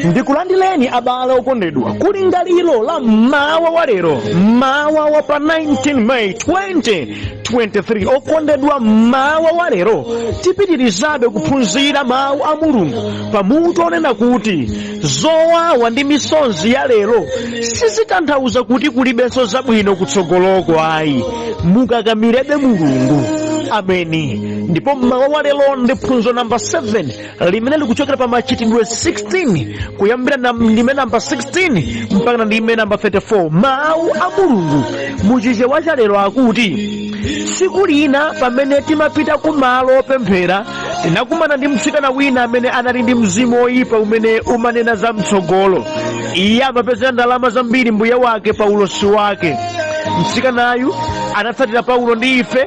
Ndikulandileni abale okondedwa kulingaliro la mawa wa lero, mawa wa pa 19 May 2023. Okondedwa mawa wa lero tipitirizabe kuphunzira mawu a Mulungu pamutu onena kuti zowawa ndi misonzi ya lero sizitanthauza kuti kulibenso zabwino kutsogoloko ayi, mukakamirebe Mulungu. Ameni. Ndipo mawa wa lero ndi phunzo namba 7 limene likuchokera pa machitidwe 16 kuyambira ndime namba 16 mpaka ndime namba 34. Mawu a Mulungu muchichewa cha lero akuti tsiku lina pamene timapita ku malo opemphera tinakumana ndi mtsikana wina amene anali ndi mzimu oyipa umene umanena za mtsogolo. Iye amapezera ndalama zambiri mbuye wake pa ulosi wake. Mtsikanayu anatsatira Paulo ndi ife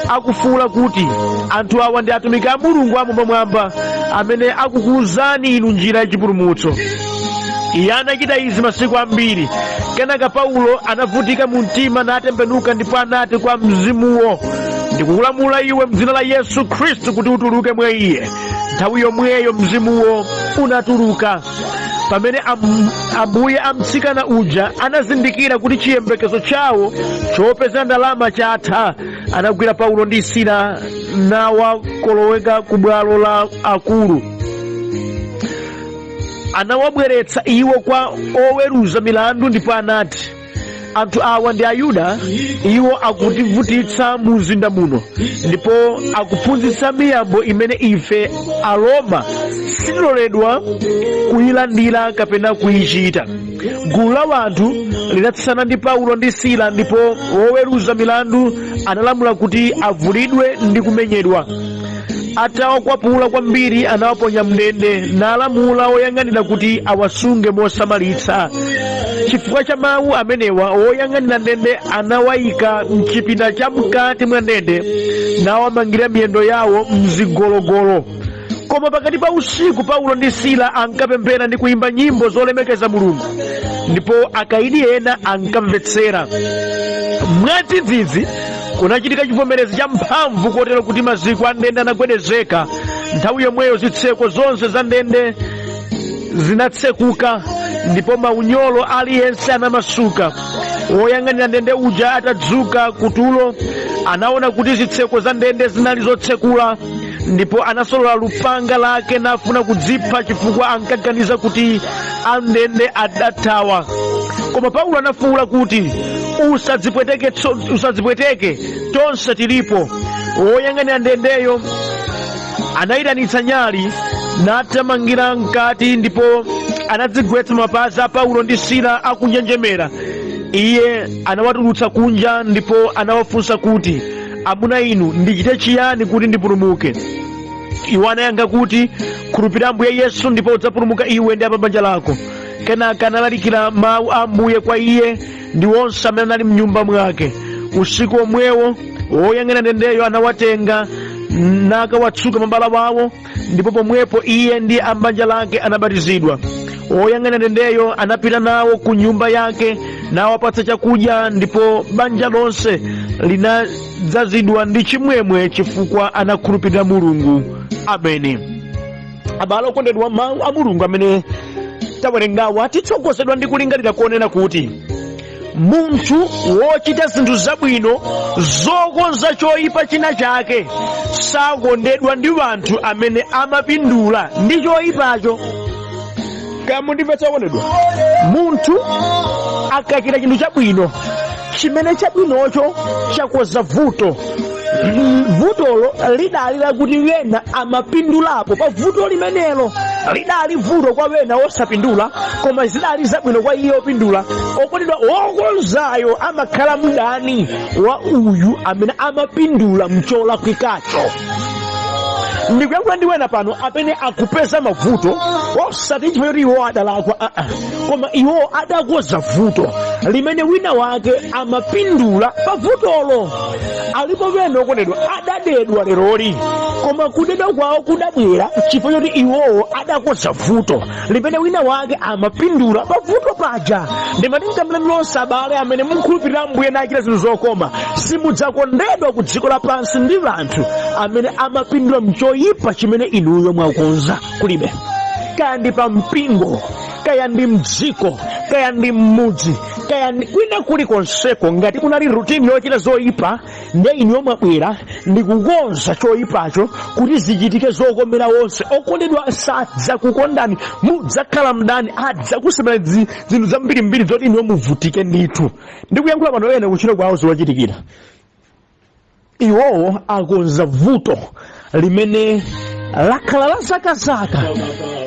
akufuula kuti anthu awa ndi atumiki a Mulungu amwambamwamba amene akukuwuzani inu njira yachipulumutso. Iye anachita izi masiku ambiri. Kenaka Paulo anavutika mu mtima natembenuka ndipo anati kwa mzimuwo, ndikukulamula iwe m'dzina la Yesu Khristu kuti utuluke mwa iye. Nthawi yomweyo mzimuwo unatuluka. Pamene ambuye a mtsikana uja anazindikira kuti chiyembekezo chawo chopeza ndalama chatha, anagwira Paulo ndi Sila nawakoloweka ku bwalo la akulu. Anawabweretsa iwo kwa oweruza milandu ndipo anati, anthu awa ndi Ayuda, iwo akutivutitsa mu mzinda muno ndipo akuphunzitsa miyambo imene ife Aroma sitiloledwa kuyilandira kapena kuyichita. Gulu la wanthu linatsana ndi Paulo ndi Sila ndipo woweruza milandu analamula kuti avulidwe ndi kumenyedwa. Atawakwapula kwambiri anawaponya mndende nalamula oyang'anira kuti awasunge mosamalitsa. Chifukwa cha mawu amenewa oyang'anira ndende anawayika mchipinda cha mkati mwa ndende nawamangira miyendo yawo mzigologolo. Koma pakati pa usiku Paulo ndi Sila ankapemphera ndi kuimba nyimbo zolemekeza Mulungu, ndipo akaidi ena ankamvetsera. Mwadzidzidzi kunachitika chivomerezi cha mphamvu kotero kuti maziko a ndende anagwedezeka. Nthawi yomweyo zitseko zonse za ndende zinatsekuka ndipo maunyolo aliyense anamasuka. Woyang'anira ndende uja atadzuka kutulo anaona kuti zitseko za ndende zinali zotsekula, ndipo anasolola lupanga lake nafuna kudzipha chifukwa ankaganiza kuti amndende adathawa. Koma Paulo anafuwula kuti usadzipweteke, tonse tilipo. Woyang'anira ndendeyo anayitanitsa nyali nathamangira mkati ndipo anadzigwetsa mapazi a Paulo ndi Sila akunjenjemera. Iye anawatulutsa kunja ndipo anawafunsa kuti, amuna inu, ndichite chiyani kuti ndipulumuke? Iwo anayankha kuti, khulupirira Ambuye Yesu ndipo udzapulumuka iwe ndi a pa banja lako. Kenaka analalikira mawu a Ambuye kwa iye ndi wonse amene anali m'nyumba mwake. Usiku omwewo woyang'anira ndendeyo anawatenga nakawatsuka mabala wawo, ndipo pomwepo iye ndi a banja lake anabatizidwa. Woyang'anira ndendeyo anapita nawo ku nyumba yake nawapatsa chakudya, ndipo banja lonse linadzazidwa ndi chimwemwe chifukwa anakhulupirira Mulungu. Ameni. Abale okondedwa, mawu a Mulungu amene tawerengawa titsogozedwa ndi kulingalira kuonena kuti munthu wochita zinthu zabwino zokonza choyipa china chake sakondedwa ndi wanthu amene amapindula ndi choyipacho. Kamundimvetsa okondedwa, munthu akachita chinthu chabwino chimene chabwinocho chakoza vuto, vutolo lidali lakuti wena amapindulapo pa vuto limenelo. Lidali vuto kwa wena osapindula, koma zidali zabwino kwa iye opindula. Okondedwa, wokonzayo amakhala mdani wa uyu amene amapindula mcholakwikacho. Ndikuyankhula ndi wena pano amene akupeza mavuto osati chifukwa choti iwo adalakwa, koma iwo adakoza vuto limene wina wake amapindula pa vutolo. Alipo wena okondedwa adadedwa leroli, koma kudedwa kwawo kudabwera chifukwa choti iwowo adakoza vuto limene wina wake amapindula pa vuto paja. Ndimatingamira nonse abale amene mukhulupirira Ambuye nachita zinthu zokoma, simudzakondedwa ku dziko lapansi ndi anthu amene amapindula mchoyipa chimene inuyo mwakonza. Kulibe kandi pa mpingo, kaya ndi mdziko, kaya ndi mmudzi, kaya kwina kulikonseko, ngati kunali rutini yochita zoyipa, ndiye inu mwabwera ndi kukonza choyipacho kuti zichitike zokomera onse. Okondedwa sadzakukondani, mudzakhala mdani, adzakusemera zinthu zambirimbiri zoti inu muvutike ndithu. Ndikuyankhula pano ena kuchita kwawo ziwachitikira. Iwowo akonza vuto limene lakhala la zakazaka,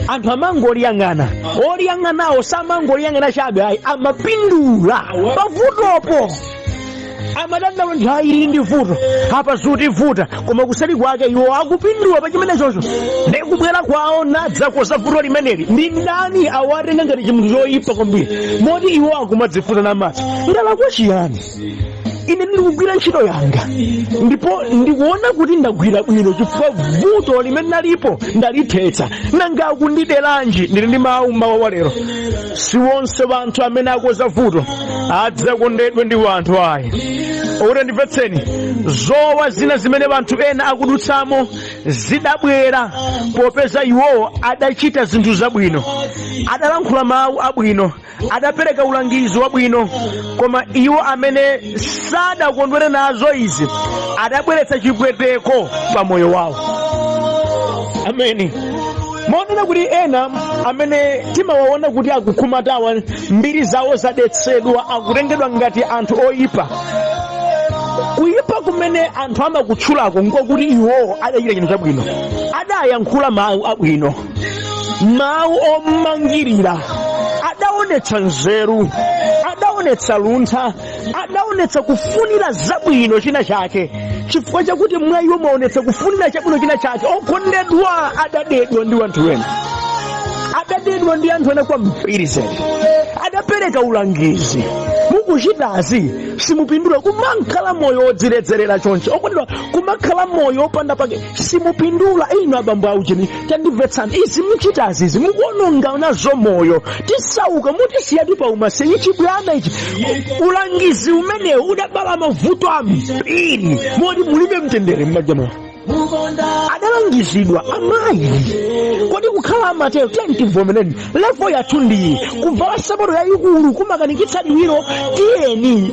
anthu amangoliyang'ana, oliyang'anawo samangoliyang'ana chabe, ayi amapindula pavutopo. Amadandaula ndi hayi ili ndi vuto apa zuti vuta, koma kusali kwake iwo akupindula pa chimene chocho. Ndikubwera kwawo nadzakoza vuto limeneli, ndi ndani awatenga ngati chinthu choyipa kwambiri moti iwo akumadzifuta namadzi. Ndalakwa chiyani? Ine ndikugwira ntchito yanga ndipo ndikuona kuti ndagwira bwino chifukwa vuto limene nalipo ndalithetsa. Nanga akundideranji? Ndili ndi mawu wa lero, si wonse wanthu amene akoza vuto adzakondedwe ndi wanthu ayi. Ore ndimvetseni, zowa zina zimene wanthu ena akudutsamo zidabwera popeza iwowo adachita zinthu zabwino, adalankhula mawu abwino, adapereka ulangizi wabwino, koma iwo amene sadakondwere nazo izi adabweretsa chipweteko pa moyo wawo. Ameni. Maonera kuti ena amene timawaona kuti akukhumatawa, mbiri zawo zadetsedwa, akutengedwa ngati anthu oyipa. Kuyipa kumene anthu amakutchulako nkokuti iwowo adachita chinthu chabwino, adayankhula mawu abwino, mawu omangirira, adaonetsa nzeru, adaonetsa luntha, adaonetsa kufunira zabwino china chake. Chifukwa chakuti mwa iwo maonetsa kufunira chabwino china chake, okondedwa adadedwa ndi wanthu wena, adadedwa ndi anthu ena kwambiri zedi, adapereka ulangizi. Mukuchitazi simupindula, kumakhala moyo odziredzerera chonchi. Okondedwa, kumakhala moyo opanda pake simupindula. Inu abambo aucheni tandimvetsani, izi muchitazi izi mukuononga nazo moyo. Tisauka mutisiyatu pa umasiye chibwana ichi. Ulangizi umenewu udabala mavuto ambiri moti mulibe mtendere m'majamoyo. Adalangizidwa amayi kodi kukhala amatero tentimvomereni levo yathu ndiyi kuvala sabato yayikulu kumakanikitsa liwiro.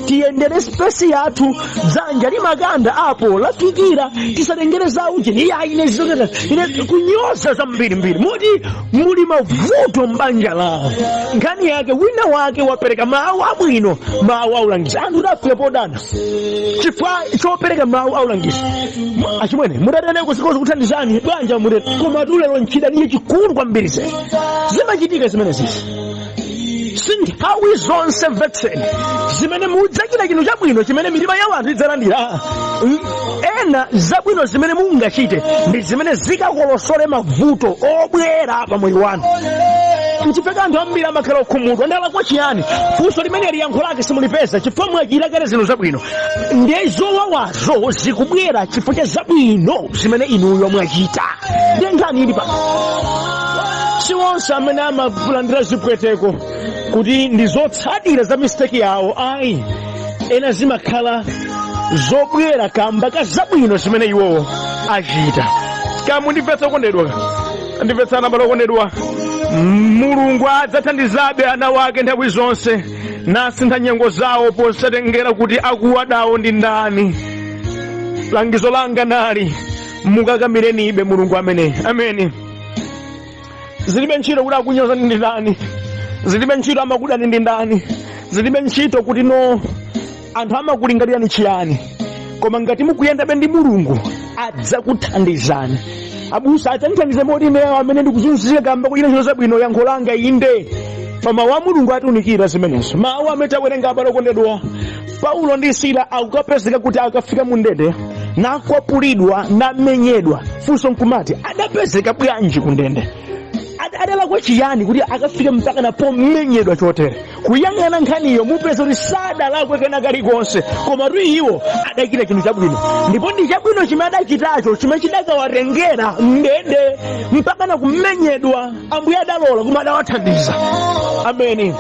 Tiyendere spesi yathu, dzanja limakanda apo lafikira, tisatengere zauche ni ine zizoketa ine kunyoza zambirimbiri moti muli mavuto m'banja lawo. Nkhani yake wina wake wapereka mawu abwino, mawu aulangizi, anthu dafika podana chifukwa chopereka mawu aulangizi. Achimwene mudatane kusikoza kuthandizani bwanja mudete, koma tulero nchida niye chikulu kwambiri zedi zimachitika zimene zizi. Sinthawi zonse mvetseni zimene mudzachita chinthu chabwino chimene mitima ya wanthu idzalandira. Ena zabwino zimene mungachite ndi zimene zikakolosole mavuto obwera pa moyo wanu. Mchifeka anthu ambiri amakhala okhumudwa, ndalakwa chiyani? Funso limene liyankho lake simulipeza chifukwa mwachita kale zinthu zabwino. Ndiye zowawazo zikubwera chifukwa cha zabwino zimene inuyo mwachita. Ndiye nkhani ili pano. Si wonse amene amalandira zipweteko kuti ndi zotsatira za mistake yawo, ayi. Ena zimakhala zobwera kamba ka zabwino zimene iwowo achita. Kamundimvetsa okondedwa, ndimvetsana balo okondedwa. Mulungu adzathandizabe ana wake nthawi zonse nasintha nyengo zawo posatengera kuti akuwadawo ndi ndani. Langizo langa nali mukakamirenibe Mulungu amene. Ameni. Zilibe ntchito kuti akunyoza ndi ndani, zilibe ntchito amakudani ndi ndani, zilibe ntchito kuti no anthu amakulingalirani chiyani, koma ngati mukuyendabe ndi Mulungu adzakuthandizani. Abusa adzandithandize moti ineyo amene ndikuzunzika kamba kuchita ntchito zabwino, yankho langa inde pa mawu a Mulungu atiunikira zimenezo. Mawu amene tawerenga abale okondedwa, Paulo ndi Sila akukapezeka kuti akafika mu ndende nakwapulidwa namenyedwa. Funso nkumati adapezeka bwanji ku ndende? Adalakwa chiyani kuti akafike mpaka napo mmenyedwa chotere? Kuyang'ana nkhaniyo mupeza kuti sadalakwe kena kalikonse, koma tu iwo adachita chinthu chabwino, ndipo ndi chabwino chimene adachitacho chimene chidakawarengera mndende mpaka na kumenyedwa. Ambuye adalola koma adawathandiza. Ameni.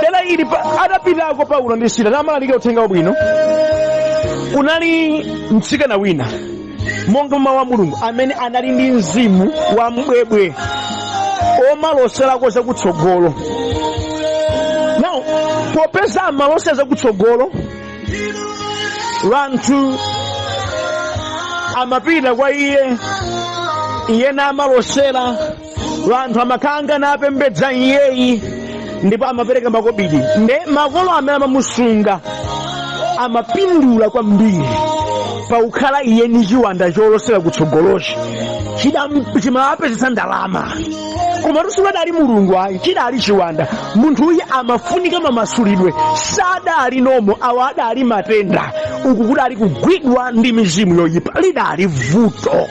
Dera ili adapitako Paulo ndi Sila namalalika uthenga wabwino. Kunali mtsikana wina monga mawu a Mulungu amene anali ndi mzimu wa mbwebwe omaloserako zakutsogolo. Now popeza amalosera zakutsogolo, vanthu amapita kwa iye namalosera, vanthu amakanga napembedza iyeyi, ndipo amapereka makobidi. Nde makolo amene amamusunga amapindula kwambiri paukhala iye ni chiwanda cholosera kutsogolochi. Chimapezesa ndalama, koma tusimadali mulungu ayi, chidali chiwanda. Munthu uyu amafunika mamasulidwe, sadali nomo, awa adali matenda. Uku kudali kugwidwa ndi mizimu yoyipa, lidali vuto.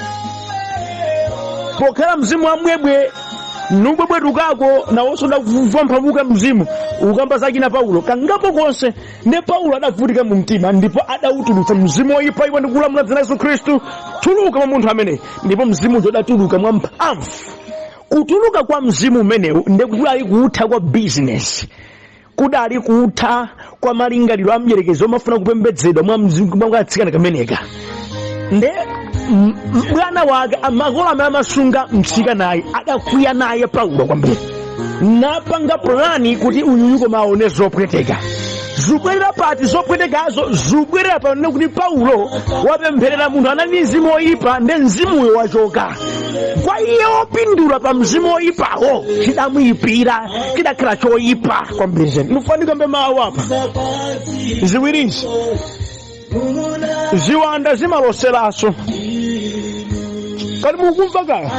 Pokhala mzimu wamwebwe nubwebwetukako nawonso ndakuvamphamuka mzimu ukamba zakina Paulo kangapo konse. Ne Paulo adavutika mu mtima, ndipo adawutulutsa mzimu woyipa iwo ndikulamula dzina Yesu Khristu, tuluka mwa munthu amene. Ndipo mzimu uja udatuluka mwa mphamvu. Kutuluka kwa mzimu umenewu ndikudali kutha kwa business, kudali kutha kwa malingaliro a mdierekezi omafuna kupembedzedwa mwa mzimu mwakatsikana kameneka. Nde bwana wake makolo amene amasunga mtsikanayi adakwiya naye Paulo kwambiri, napanga plani kuti uyuko maone zopweteka. Zubwerera pati zopwetekazo zubwerera pano kuti Paulo wapempherera munthu anali mzimu woyipa, nde mzimuyo wachoka. Kwa iye opindula pa mzimu woyipawo chidamuyipira, chidakhala choyipa kwambiri. Mufanika mbe mawu apa ziwirizi, ziwanda zimaloseraso. Kali mukumva kaya?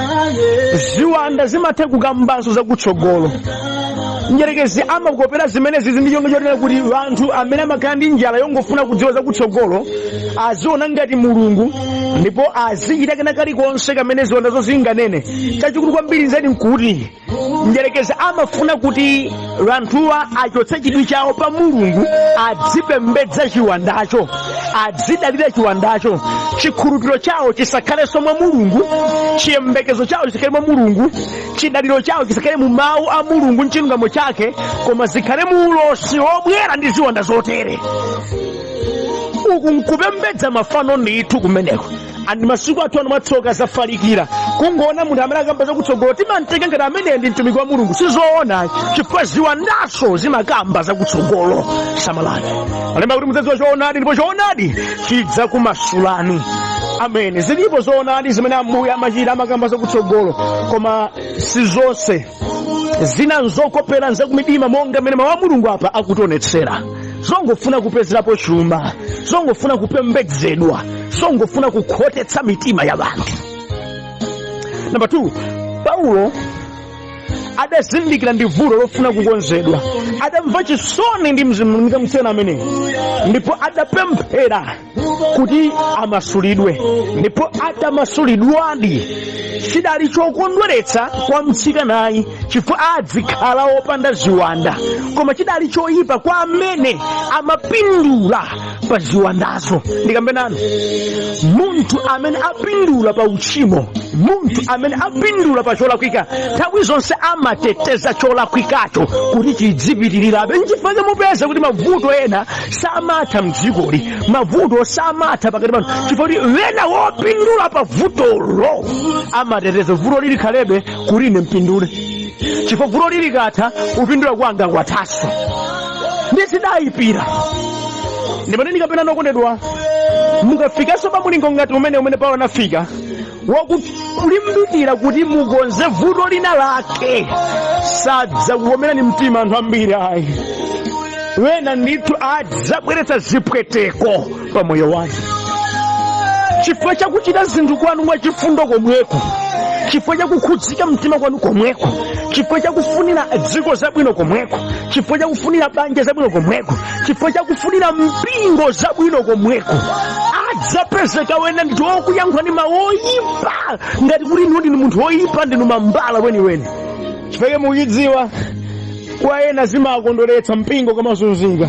Ziwanda zimathe kukambanso zakutsogolo. Mdierekezi amakopera zimene zizi ndi chonga chotera kuti vanthu amene amakhala ndi njala yongofuna kudziwa zakutsogolo aziona ngati mulungu, ndipo azichita kena kalikonse kamene ziwandazo zinganene. Chachikulu kwambiri nzedi nkuti mdierekezi amafuna kuti vanthuwa achotse chidwi chawo pa mulungu, adzipembedza chiwandacho, adzidalira chiwandacho, chikhulupiriro chawo chisakhalenso mwa mulungu, chiyembekezo chawo chisakhale mwa mulungu, chidaliro chawo chisakhale mu mawu a mulungu mchilungamo chake, koma zikhale mu ulosi wobwera ndi ziwanda zotere. Uku nkupembedza mafano ndithu kumeneko. Andi masiku athu anu matsoka zafalikira, kungoona munthu amene akamba zakutsogolo timamtenga ngati amene ndi mtumiki wa mulungu. Sizoona, chifukwa ziwandaso zimakamba zakutsogolo. Samalani alemba kuti mudzadziwa choonadi, ndipo choonadi chidza kumasulani. Amene zilipo zoonadi zimene ambuye amachita amakamba zakutsogolo, koma sizonse. Zina nzokopera nzakumidima monga mene mawu a mulungu apa akutionetsera. Zongofuna kupezerapo chuma, zongofuna kupembedzedwa, zongofuna kukhotetsa mitima ya vanthu. Number 2, Paulo adazindikira ndi vuto lofuna kukonzedwa, adamva chisoni ndi mzimu mtsena amene, ndipo adapemphera kuti amasulidwe, ndipo atamasulidwadi chidali chokondweretsa kwa mtsikanayi, chifukwa adzikhala opanda ziwanda, koma chidali choyipa kwa amene amapindula pa ziwandazo. Ndikambe nanu, munthu amene apindula pa uchimo, munthu amene apindula pa cholakwika, nthawi zonse amateteza cholakwikacho kuti chidzipitirirabe. Nchifukwa mupeza kuti mavuto ena samatha mdzikoli, mavuto samatha pakati pano, chifukwa kuti wena wopindula pa vutolo amateteza vuto lili khalebe kuti ine mpindule, chifukwa vuto lili katha upindula kwanga kwathaso. Ndisidayipira ndimene ndikapena nokondedwa, mukafikanso pa mulingo ngati umene Paulo anafika, wakulimbikira kuti mukonze vuto lina lake, sadza kukomerani mtima anthu ambiri ayi. Wena ndithu adzabweretsa zipweteko pa moyo wanu, chifukwa chakuchita zinthu kwanu mwachifundo komweko, chifukwa chakukhudzika mtima kwanu komweko, chifukwa chakufunira dziko zabwino komweko, chifukwa chakufunira banja zabwino komweko, chifukwa chakufunira mpingo zabwino komweko. Adzapezeka wena ndithu okuyankhwa ndi mawu oyipa, ngati kuti ndi munthu woyipa, ndinu mambala weniweni. Chifukwa mukudziwa kwa ena zimakondweretsa mpingo kamazunzika,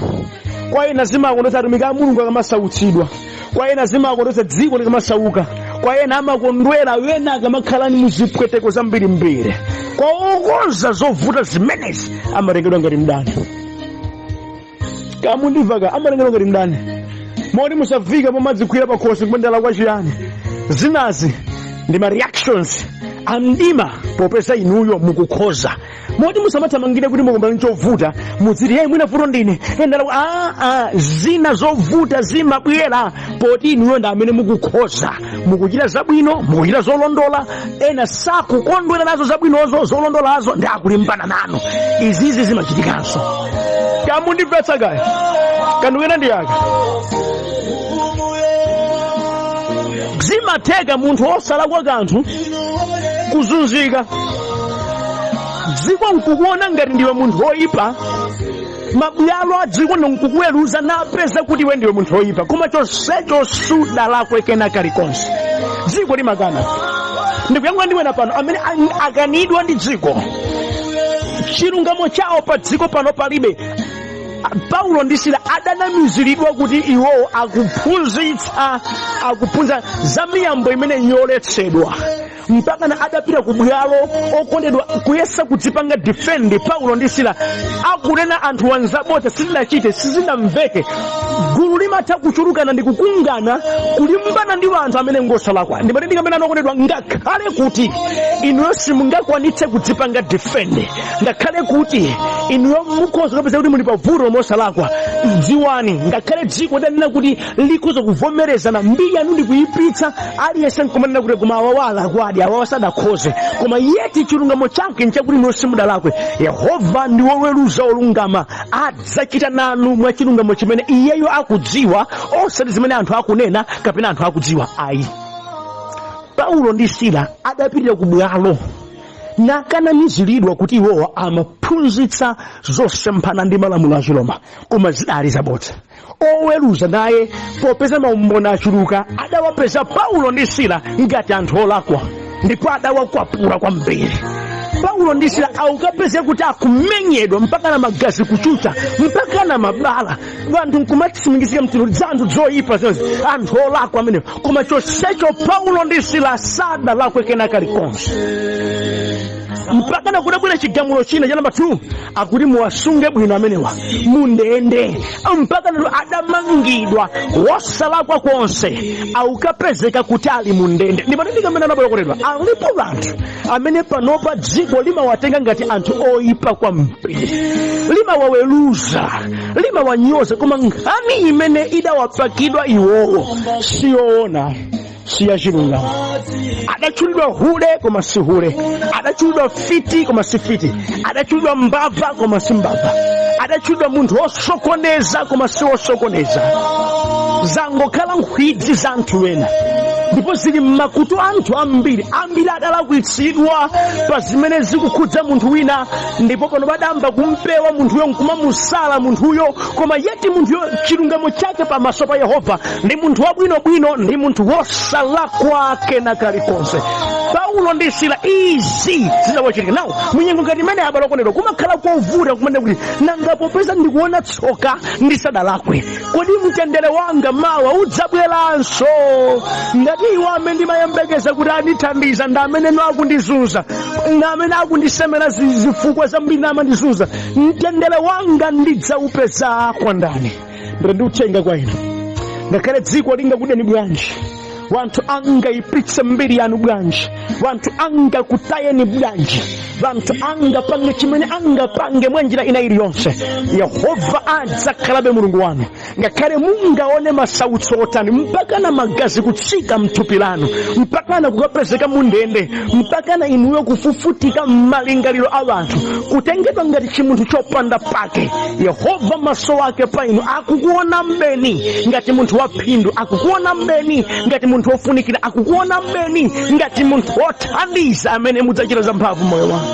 kwa ena zimakondweretsa atumiki a mulungu akamasautsidwa, kwa ena zimakondweretsa dziko likamasauka, kwa ena amakondwera wena akamakhala ndi muzipweteko zambirimbiri. Kwa okonza zovuta zimenezi amatengedwa ngati mdani. Kamundivaka amatengedwa ngati mdani, moti musafika pomadzikwira pakhosi kumendala kwa chiyani. Zinazi ndi ma reactions amdima popeza inuyo mukukhoza moti musamathamangire kuti mukumbana chovuta mudziti yeye mwina vuto ndine zina zovuta zimabwera poti inuyo ndi amene mukukhoza mukuchita zabwino mukuchita zolondola ena sakukondwera nazo zabwinozo zolondolazo ndi akulimbana nanu izizi zimachitikanso kamundimvetsa kaya kandiwena ndi yake zimatheka munthu osalakwa kanthu kuzunzika dziko nkukuona ngati ndiwe munthu woyipa mabwalo a dziko nkukuweruza napeza kuti iwe ndiwe munthu woyipa koma chonsecho sudalakwe kena kalikonse dziko limakana ndikuyankhula ndiwena pano amene akanidwa ndi dziko chilungamo chawo pa dziko pano palibe. Paulo ndi Sila adanamiziridwa kuti iwowo akuphunza za miyambo imene yoletsedwa mpaka na adapita ku bwalo okondedwa kuyesa kudzipanga defend. Paulo ndi Sila akunena anthu wanzabodza sizinachite sizinamveke gulu limatha kuchulukana ndi kukungana kulimbana ndi anthu amene ngosalakwa ndipo ndikamene anokondedwa ngakhale kuti inuyo simungakwanitse kudzipanga defend ngakhale kuti inuyo mukhoza kapeza kuti muli pavuto mosalakwa dziwani ngakhale dziko danena kuti likhoza kuvomerezana mbiri yanu ndi kuyipitsa aliyense nkumanena kuti koma awawala kwadi awawa sadakhoze koma yeti chilungamo chake nchakuti inuyo simudalakwe. Yehova ndi woweruza olungama adzachita nanu mwa chilungamo chimene iyeyo akudziwa osati zimene anthu akunena kapena anthu akudziwa ayi. Paulo ndi Sila adapitira ku bwalo nakanamiziridwa kuti iwowa amaphunzitsa zosemphana ndi malamulo a Chiroma koma zidali zabodza. Oweruza naye popeza maumboni achuluka adawapeza Paulo ndi Sila ngati anthu olakwa ndipo adawakwapula kwambiri. Paulo ndi Sila aukapeze kuti akumenyedwa mpaka na magazi kuchucha mpaka na mabala vantu nkumatsimikizika mtiro za anthu zoyipa zonse anthu olakwa amenewo koma chonsecho Paulo ndi Sila sadalakwe kena kalikonse mpaka na kudabwera chigamulo china cha namba 2 akuti muwasunge bwino amenewa mundende mpaka na adamangidwa wosalakwa konse aukapezeka kuti ali mundende. ndipo ndikamene anabolekoledwa alipo vanthu amene panopa dziko limawatenga ngati anthu oyipa kwambiri limawaweruza limawanyoza koma nkhani imene idawapakidwa iwowo siyoona siyachilungamo. Adatchulidwa hule koma si hule, adatchulidwa fiti koma si fiti, adatchulidwa mbava koma si mbava, adatchulidwa munthu wosokoneza koma si wosokoneza. Zangokhala nkhwidzi za anthu ena ndipo zili mmakutu anthu ambiri adalakwitsidwa pa zimene zikukhudza munthu wina ndipo pano badamba kumpewa munthuyo nkumamusala munthuyo koma yeti munthuyo chilungamo chake pamaso pa Yehova ndi munthu wabwinobwino ndi munthu wosalakwa kena kalikonse. Paulo ndi Sila izi zinawachitika nawo munyengo ngati imene abalokonedwa kumakhala kovuta kumene kuti nangapopeza ndikuona tsoka ndisadalakwe kodi mtendere wanga mawa udzabweranso ngati iwo amene ndimayembekeza kuti andithandiza ndi amene akundizunza amene akundisemera zifukwa zambiri amandizunza mtendere wanga ndidzaupeza kwa ndani. Ndikutenga kwa inu ngakhale dziko lingakudeni bwanji wanthu angayipitse mbiri yanu bwanji wanthu angakutayeni bwanji wanthu angapange chimene angapange mwa njira ina iliyonse Yehova adzakhalabe mulungu wanu. ngakhale mungaone masautso otani mpaka na magazi kutsika mthupi lanu mpaka na kukapezeka mundende mpaka na inuyo kufufutika m'malingaliro a wanthu kutengedwa ngati chimunthu chopanda pake Yehova maso ake pa inu akukuona mbeni ngati munthu waphindu akukuona mbeni ngati munthu wofunikira akukuona mbeni ngati munthu wothandiza amene mudzachita zamphamvu moyo wanu.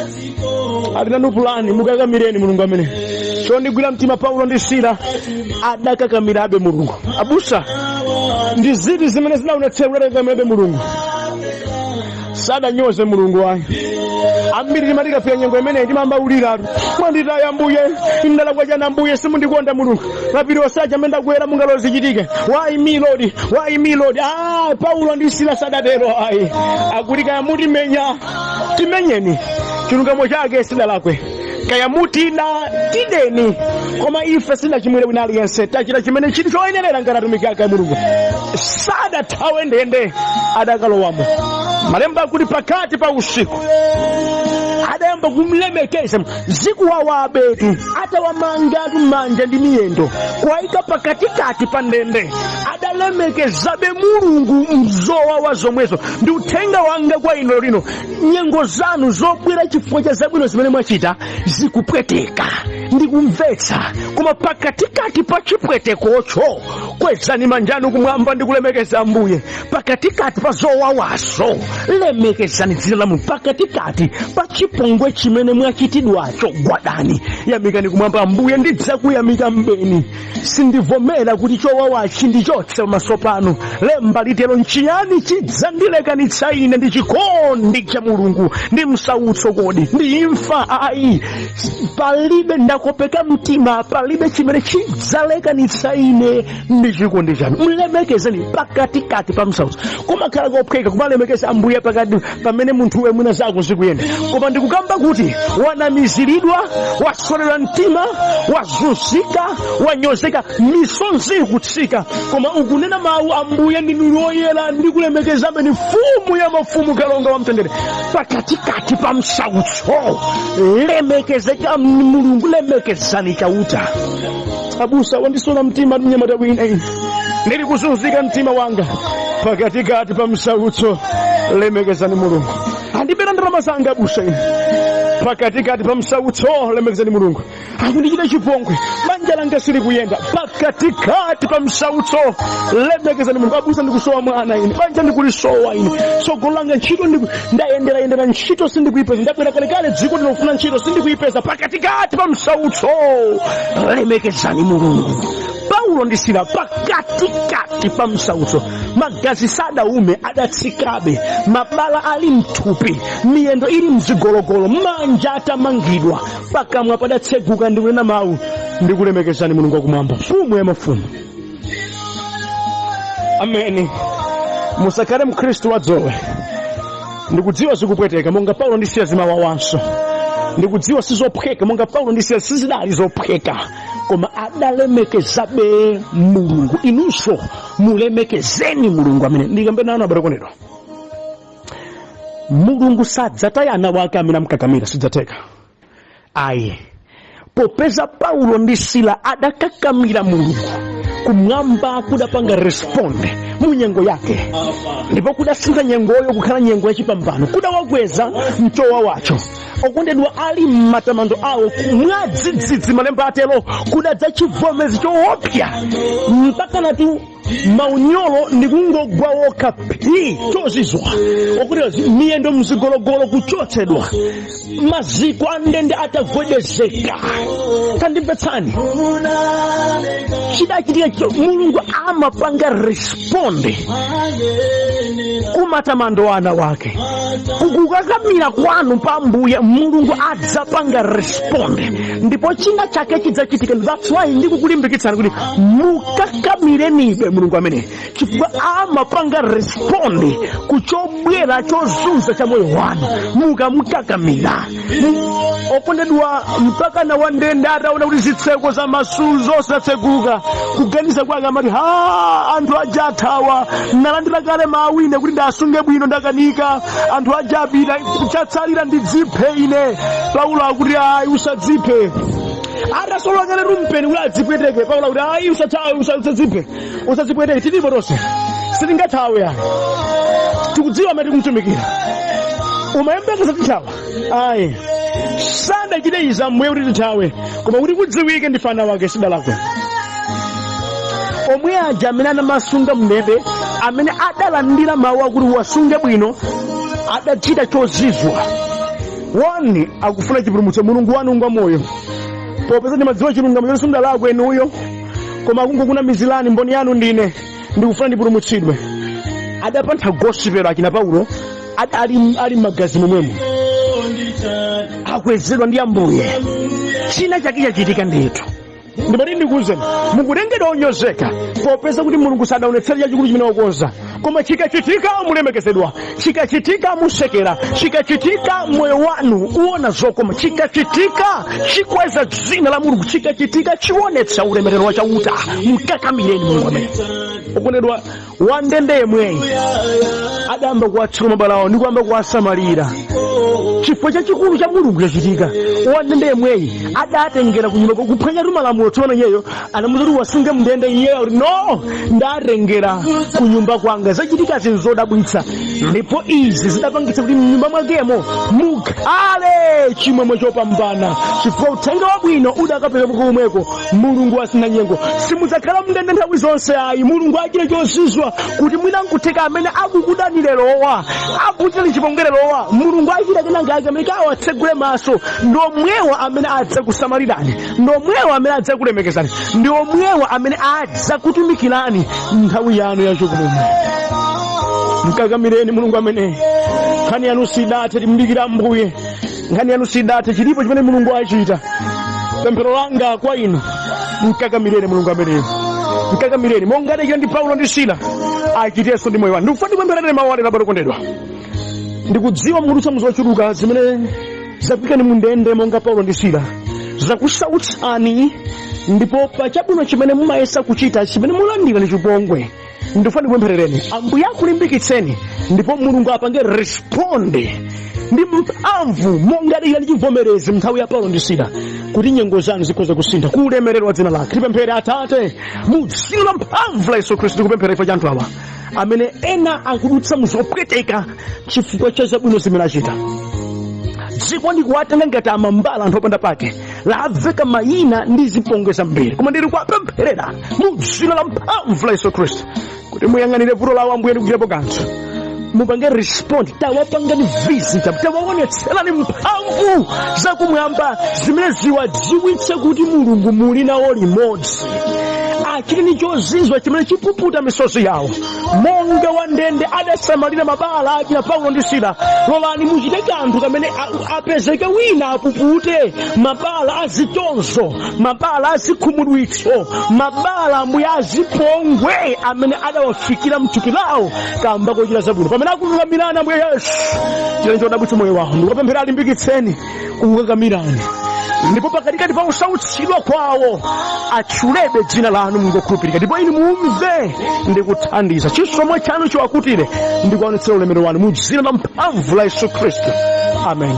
Atinanu pulani mukakamireni mulungu amene chondigwira mtima. Paulo ndi Sila adakakamirabe mulungu abusa ndi ziti zimene zinaonetsedwa kakamirabe mulungu sadanyoze mulungu wayo. Ambiri timatikafika nyengo imene timambauliratu mwanditaya mbuye ndalakwa chana mbuye simundikonda mulungu mapiri osacha amene ndakwera mungalozichitike why me lord. Paulo ndi Sila sadatero ayi akuti kaya mutimenya timenyeni chilungamo chake sidalakwe kaya mutina tideni koma ife sinachimwire wina aliyense tachita chimene chili choyenerera ngati atumiki ake a mulungu sadathawe ndende adakalowamo. Malemba akuti pakati pa usiku adayamba kumlemekeza zikuwawa abetu atawamangatu manja ndi miyendo kuwaika pakatikati pa ndende adalemekezabe Mulungu mzowawa zomwezo. Ndi uthenga wanga kwa ino lino, nyengo zanu zobwera chifukwa cha zabwino zimene mwachita zikupweteka ndi kumvetsa, koma pakatikati pa chipwetekocho kwezani manjanu kumwamba ndi kulemekeza Ambuye. Pakatikati pa zowawaso lemekezani dzina la Mulungu. Pakatikati pa chipongwe chimene mwachitidwacho gwadani yamikani kumwamba. Ambuye ndidzakuyamika mbeni, sindivomera kuti chowawachi ndichotse pamaso panu. Lemba litero nchiyani chidzandilekanitsa ine ndi chikondi cha Mulungu ndi msautso kodi ndi imfa? Ayi, palibe ndakopeka mtima, palibe chimene chidzalekanitsa ine ndi chikondi chanu. Mlemekezeni pakatikati pa msautso. Koma khala kophweka kumalemekeza Ambuye pakati pamene munthuwe mwina zako zikuyenda, koma ndikukamba kuti wanamiziridwa, wasoledwa mtima, wazunzika, wanyozeka, misonzi ikutsika, koma ukunena mawu Ambuye ndinu loyera ndi kulemekeza amene mfumu ya mafumu kalonga wa mtendere. Pakatikati pa msautso lemekezeka Mulungu, lemekezani chauta. Abusa wandisola mtima mnyamata wina ine, ndili kuzunzika mtima wanga. Pakatikati pa msautso lemekezani Mulungu. Andipera ndalama zanga abusa ine. Pakatikati pa msautso lemekezani Mulungu. Akundichita chipongwe, banja langa sili kuyenda. Pakatikati pa msautso lemekezani Mulungu. Abusa ndikusowa mwana ine, banja ndikulisowa ine, tsogolo langa ntchito ndayendera ntchito sindikuipeza, ndabwera kalekale dziko ndinofuna ntchito sindikuipeza. Pakatikati pa msautso lemekezani Mulungu. Paulo ndi Sila pakatikati pa msautso, magazi sadaume adatsikabe, mabala ali mthupi, miyendo ili mzigologolo, manja atamangidwa, pakamwa padatseguka ndi kunena mawu ndikulemekezani Mulungu wakumwamba, mfumu ya mafumu. Ameni. Musakale Mkhristu wadzowe. Ndikudziwa zikupweteka monga Paulo ndi Sila zimawawanso. Ndikudziwa sizophweka monga Paulo ndi Sila sizidali zophweka, koma adalemekezabe Mulungu. Inunso mulemekezeni Mulungu amene ndikambe nanu abarakonedwa. Mulungu sadzataya ana wake amene amkakamira, sidzateka. Ayi, popeza Paulo ndi Sila adakakamira Mulungu, kumwamba kudapanga responde mu nyengo yake, ndipo kudasinza nyengoyo kukhala nyengo yachipambano, kudawakweza mchowa wacho. Okondedwa ali matamando awo mwadzidzidzi, malemba atero kudadza chivomezi choopsa mpaka natu maunyolo ndikungogwa wokha phi chozizwa, okuti miyendo mzigologolo kuchotsedwa, maziko andende atagwedezeka. Kandimvetsani, chidachitika Mulungu amapanga responde kumatamando ana wake. Kukukakamira kwanu pa Ambuye Mulungu adzapanga responde, ndipo china chake chidzachitika. That's why ndikukulimbikitsani kuti mukakamirenibe Mulungu amene, chifukwa amapanga responde kuchobwera chozunza cha moyo wanu mukamukakamira. Okondedwa, mpaka na wandende ataona kuti zitseko za masuzo osatseguka, kuganiza kwake amati anthu aja athawa, nalandira kale mawine kuti ndasunge bwino ndakanika, anthu aja apita, kuchatsalira ndidziphe ine. Paulo akuti ayi, usadziphe. Atasolola kale rumpeni kuti adzipweteke. Paulo akuti ayi, usadziphe, usadzipweteke. Tilipo tonse sitingathawe yani, tikudziwa amene tikumtumikira. Umayembekeza tithawa? Ayi, sadachite iza mbuye kuti tithawe, koma kuti kudziwike ndi fana wake sidalakwe. Omwe aja amene anamasunga mndende, amene adalandira mawu akuti wasunge bwino, adachita chozizwa. Wani akufuna chipulumutso. Mulungu wanu ngwa moyo, popeza ndimadziwa chilungamo chonse sindalakwe inuyo, koma akungokuna mizilani mboni yanu ndine ndikufuna ndipulumutsidwe. Adapantha gospel akina Paulo ali magazi momwemo, akwezedwa ndi Ambuye. China chake chachitika ndithu. Ndimati ndikuwuzeni, mukutengedwa onyozeka popeza kuti Mulungu sadaonetsere chachikulu chimene wakonza, koma chikachitika mulemekezedwa, chikachitika musekera, chikachitika moyo wanu uona zokoma, chikachitika chikweza dzina la Mulungu, chikachitika chionetsa ulemerero wa chauta. Mkakamireni Mulungu amene. Okondedwa, wandende mweyi adamba kuwatsika mabala awo ndi kuyamba kuwasamalira. Chifukwa chachikulu cha Mulungu chachitika. Wandende mweyi adatengera kunyumba kuphwanya malamulo tsopano iyeyo anamuti wasunge mndende iyeyo no ndatengera kunyumba kwanga. Zachitika zinthu zodabwitsa, ndipo izi zidapangitsa kuti mnyumba mwakemo mukhale chimwemwe chopambana, chifukwa uthenga wabwino udakapeka komweko. Mulungu asina nyengo, simudzakhala mndende nthawi zonse ayi. Mulungu achite chozizwa kuti mwina nkutheka amene akukudanilerowa akuchita chipongwererowa, Mulungu achita kenanga ake amene kawatsegule maso, ndomwewa amene adza kusamalirani, ndomwewa amene adza kulemekezani, ndomwewa amene adza kutumikirani nthawi yanu yachikumumwe. Mkakamireni Mulungu amene. Nkhani yanu sidathe, timdikira Mbuye. Nkhani yanu sidathe, chilipo chimene Mulungu achita. Pemphero langa kwa inu, mkakamireni Mulungu amene. Mkakamireni monga ndikira ndi Paulo ndi Sila achitenso ndi moyo wanu. Ndikufuna ndipempherere mawu anu labwino kondedwa. Ndikudziwa mukudutsa muzochuluka zimene zafikani mundende monga Paulo ndi Sila, zakusautsani, ndipo pachabwino chimene mumayesa kuchita chimene mulandira ndi chipongwe. Ndifuna ndipempherereni Ambuye akulimbikitseni, ndipo Mulungu apange responde ndi mphamvu monga ndikira ndi chivomerezi mnthawi ya Paulo ndi Sila, kuti nyengo zanu zikhoza kusintha ku ulemerero wa dzina lake. Tipemphere Atate mu dzina la mphamvu la Yesu Khristu. Tikupemphera ife anthu awa amene ena akudutsa muzopweteka chifukwa cha zabwino zimene achita. Dziko ndikuwatenga ngati amambala anthu opanda pake, laveka mayina ndi zipongwe zambiri, koma ndiri kuwapempherera mu dzina la mphamvu la Yesu Khristu kuti muyang'anire vuto lawo. Ambuye ndikuchitapo kanthu, mupange respond, tawapangani visit, tawaonetserani mphamvu zakumwamba zimene ziwadziwitse kuti Mulungu muli nawo limodzi. Achiteni chozizwa chimene chipuputa misozi yawo, monga wandende adasamalira mabala achina Paulo ndi Sila. Lolani muchite kanthu kamene apezeke wina apupute mabala azitonzo, mabala azikhumudwitso, mabala Ambuye azipongwe amene adawafikira mthupi lawo kamba kochita zabwino. Pamene akukakamirani Ambuye Yesu, chileni chodabwitsa moyo wawo. Ndikupemphera alimbikitseni kukakamirani, ndipo pakatikati pa kusautsidwa kwawo atchulebe dzina lanu mungokhulupirika, ndipo inu mumve ndi kuthandiza. Chisomo chanu chiwakutire ndi kuonetsera ulemerero wanu mu dzina la mphamvu la Yesu Khristu. Amen.